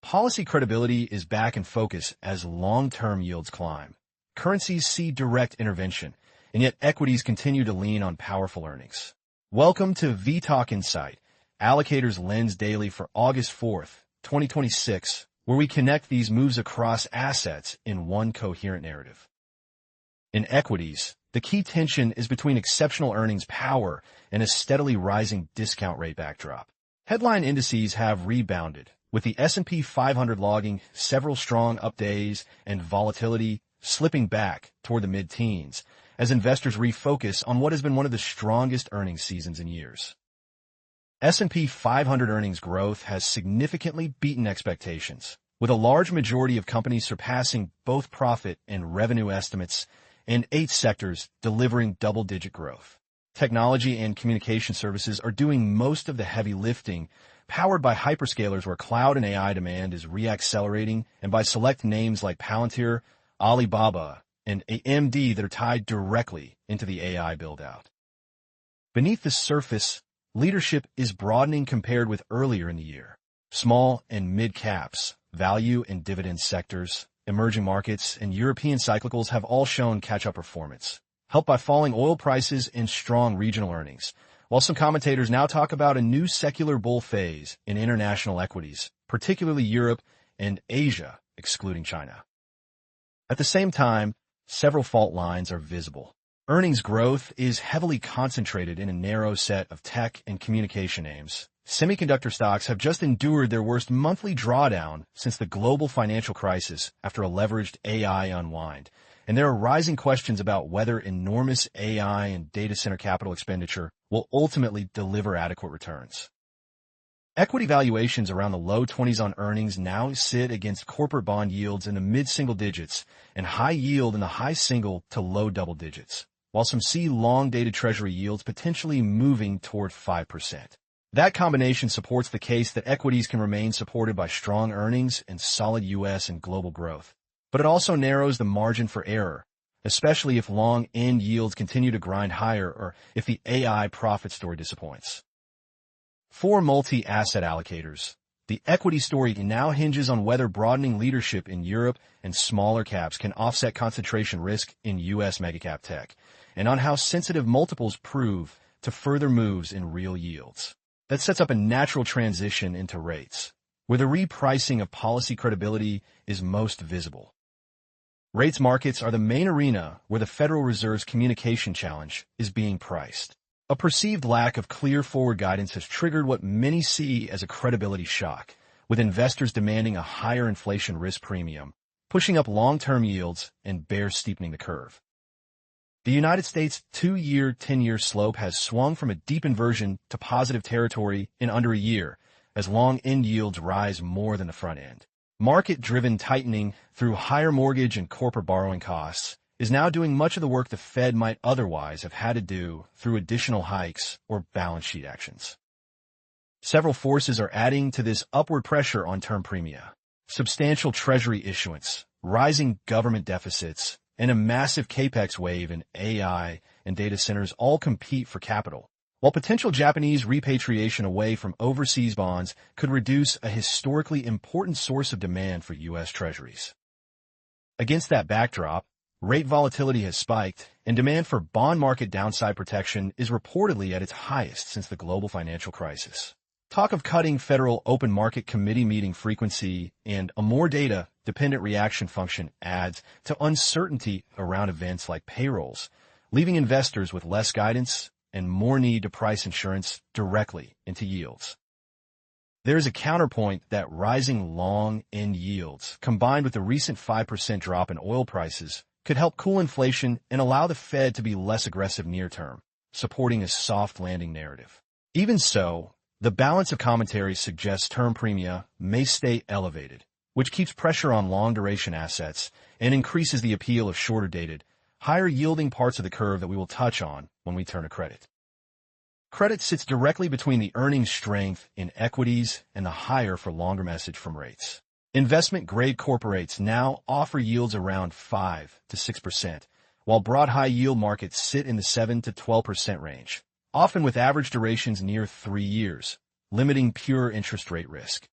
Policy credibility is back in focus as long-term yields climb. Currencies see direct intervention, and yet equities continue to lean on powerful earnings. Welcome to vTalkInsight, Allocator's Lens Daily for August 4th, 2026, where we connect these moves across assets in one coherent narrative. In equities, the key tension is between exceptional earnings power and a steadily rising discount rate backdrop. Headline indices have rebounded, with the S&P 500 logging several strong up days and volatility slipping back toward the mid-teens as investors refocus on what has been one of the strongest earnings seasons in years. S&P 500 earnings growth has significantly beaten expectations, with a large majority of companies surpassing both profit and revenue estimates and 8 sectors delivering double-digit growth. Technology and communication services are doing most of the heavy lifting, powered by hyperscalers where cloud and AI demand is re-accelerating, and by select names like Palantir, Alibaba, and AMD that are tied directly into the AI build-out. Beneath the surface, leadership is broadening compared with earlier in the year. Small and mid-caps, value and dividend sectors, emerging markets, and European cyclicals have all shown catch-up performance, helped by falling oil prices and strong regional earnings, while some commentators now talk about a new secular bull phase in international equities, particularly Europe and Asia, excluding China. At the same time, several fault lines are visible. Earnings growth is heavily concentrated in a narrow set of tech and communication names. Semiconductor stocks have just endured their worst monthly drawdown since the global financial crisis after a leveraged AI unwind, and there are rising questions about whether enormous AI and data center capital expenditure will ultimately deliver adequate returns. Equity valuations around the low 20s on earnings now sit against corporate bond yields in the mid-single digits and high yield in the high single to low double digits, while some see long-dated treasury yields potentially moving toward 5%. That combination supports the case that equities can remain supported by strong earnings and solid U.S. and global growth. But it also narrows the margin for error, especially if long-end yields continue to grind higher or if the AI profit story disappoints. For multi-asset allocators, the equity story now hinges on whether broadening leadership in Europe and smaller caps can offset concentration risk in U.S. megacap tech, and on how sensitive multiples prove to further moves in real yields. That sets up a natural transition into rates, where the repricing of policy credibility is most visible. Rates markets are the main arena where the Federal Reserve's communication challenge is being priced. A perceived lack of clear forward guidance has triggered what many see as a credibility shock, with investors demanding a higher inflation risk premium, pushing up long-term yields and bears steepening the curve. The United States 2-year, 10-year slope has swung from a deep inversion to positive territory in under a year, as long-end yields rise more than the front end. Market-driven tightening through higher mortgage and corporate borrowing costs is now doing much of the work the Fed might otherwise have had to do through additional hikes or balance sheet actions. Several forces are adding to this upward pressure on term premia. Substantial Treasury issuance, rising government deficits, and a massive capex wave in AI and data centers all compete for capital, while potential Japanese repatriation away from overseas bonds could reduce a historically important source of demand for U.S. Treasuries. Against that backdrop, rate volatility has spiked, and demand for bond market downside protection is reportedly at its highest since the global financial crisis. Talk of cutting Federal Open Market Committee meeting frequency and a more data-dependent reaction function adds to uncertainty around events like payrolls, leaving investors with less guidance and more need to price insurance directly into yields. There is a counterpoint that rising long-end yields, combined with the recent 5% drop in oil prices, could help cool inflation and allow the Fed to be less aggressive near-term, supporting a soft landing narrative. Even so, the balance of commentary suggests term premia may stay elevated, which keeps pressure on long-duration assets and increases the appeal of shorter-dated, higher-yielding parts of the curve that we will touch on when we turn to credit. Credit sits directly between the earnings strength in equities and the higher for longer message from rates. Investment-grade corporates now offer yields around 5 to 6%, while broad high-yield markets sit in the 7 to 12% range, often with average durations near 3 years, limiting pure interest rate risk.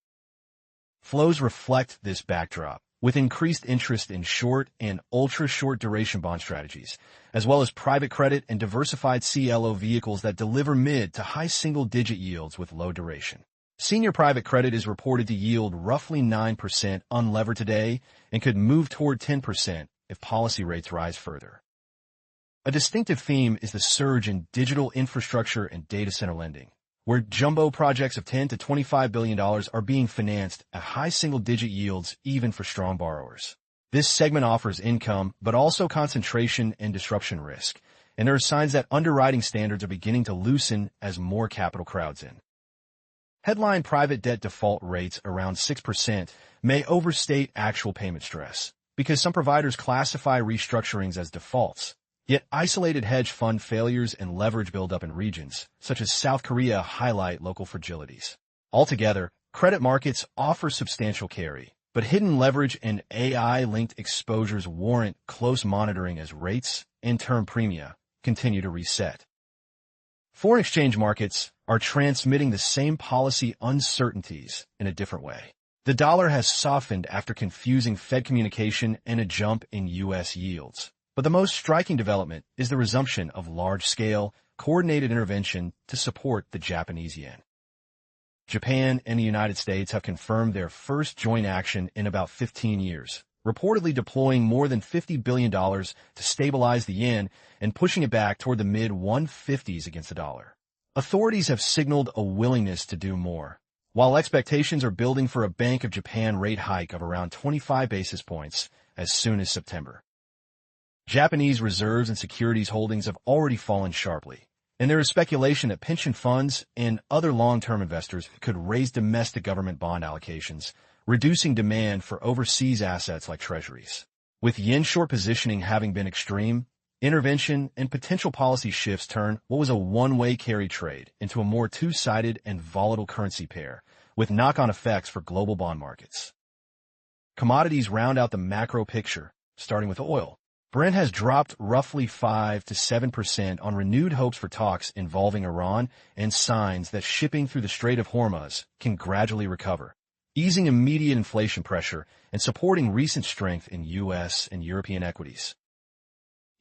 Flows reflect this backdrop, with increased interest in short and ultra-short duration bond strategies, as well as private credit and diversified CLO vehicles that deliver mid to high single-digit yields with low duration. Senior private credit is reported to yield roughly 9% unlevered today and could move toward 10% if policy rates rise further. A distinctive theme is the surge in digital infrastructure and data center lending, where jumbo projects of $10 to $25 billion are being financed at high single-digit yields even for strong borrowers. This segment offers income, but also concentration and disruption risk, and there are signs that underwriting standards are beginning to loosen as more capital crowds in. Headline private debt default rates around 6% may overstate actual payment stress, because some providers classify restructurings as defaults. Yet isolated hedge fund failures and leverage buildup in regions, such as South Korea, highlight local fragilities. Altogether, credit markets offer substantial carry, but hidden leverage and AI-linked exposures warrant close monitoring as rates and term premia continue to reset. Foreign exchange markets are transmitting the same policy uncertainties in a different way. The dollar has softened after confusing Fed communication and a jump in U.S. yields. But the most striking development is the resumption of large-scale, coordinated intervention to support the Japanese yen. Japan and the United States have confirmed their first joint action in about 15 years, reportedly deploying more than $50 billion to stabilize the yen and pushing it back toward the mid-150s against the dollar. Authorities have signaled a willingness to do more, while expectations are building for a Bank of Japan rate hike of around 25 basis points as soon as September. Japanese reserves and securities holdings have already fallen sharply, and there is speculation that pension funds and other long-term investors could raise domestic government bond allocations, reducing demand for overseas assets like treasuries. With yen short positioning having been extreme, intervention and potential policy shifts turn what was a one-way carry trade into a more two-sided and volatile currency pair, with knock-on effects for global bond markets. Commodities round out the macro picture, starting with oil. Brent has dropped roughly 5 to 7% on renewed hopes for talks involving Iran and signs that shipping through the Strait of Hormuz can gradually recover, easing immediate inflation pressure and supporting recent strength in U.S. and European equities.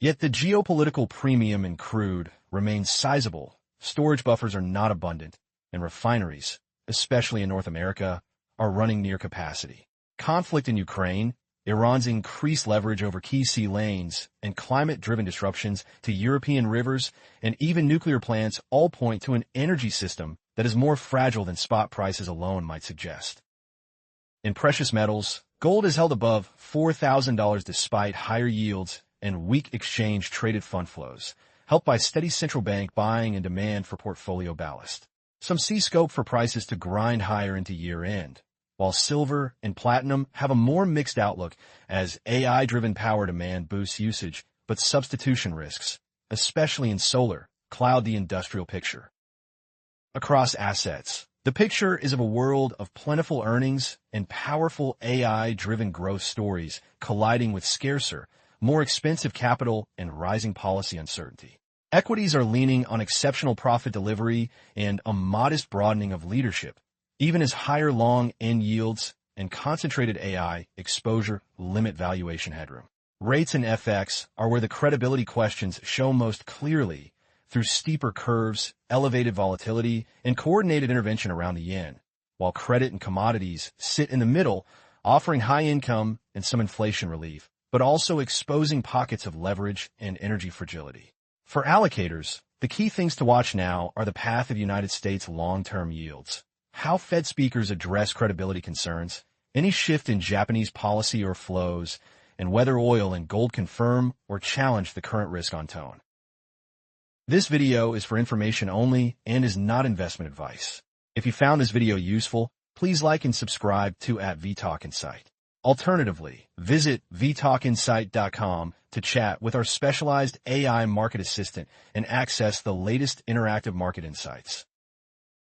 Yet the geopolitical premium in crude remains sizable, storage buffers are not abundant, and refineries, especially in North America, are running near capacity. Conflict in Ukraine, Iran's increased leverage over key sea lanes, and climate-driven disruptions to European rivers and even nuclear plants all point to an energy system that is more fragile than spot prices alone might suggest. In precious metals, gold has held above $4,000 despite higher yields and weak exchange-traded fund flows, helped by steady central bank buying and demand for portfolio ballast. Some see scope for prices to grind higher into year-end, while silver and platinum have a more mixed outlook as AI-driven power demand boosts usage, but substitution risks, especially in solar, cloud the industrial picture. Across assets, the picture is of a world of plentiful earnings and powerful AI-driven growth stories colliding with scarcer, more expensive capital and rising policy uncertainty. Equities are leaning on exceptional profit delivery and a modest broadening of leadership, even as higher long-end yields and concentrated AI exposure limit valuation headroom. Rates and FX are where the credibility questions show most clearly through steeper curves, elevated volatility, and coordinated intervention around the yen, while credit and commodities sit in the middle, offering high income and some inflation relief, but also exposing pockets of leverage and energy fragility. For allocators, the key things to watch now are the path of United States long-term yields, how Fed speakers address credibility concerns, any shift in Japanese policy or flows, and whether oil and gold confirm or challenge the current risk-on tone. This video is for information only and is not investment advice. If you found this video useful, please like and subscribe to @vTalkInsight. Alternatively, visit vTalkInsight.com to chat with our specialized AI market assistant and access the latest interactive market insights.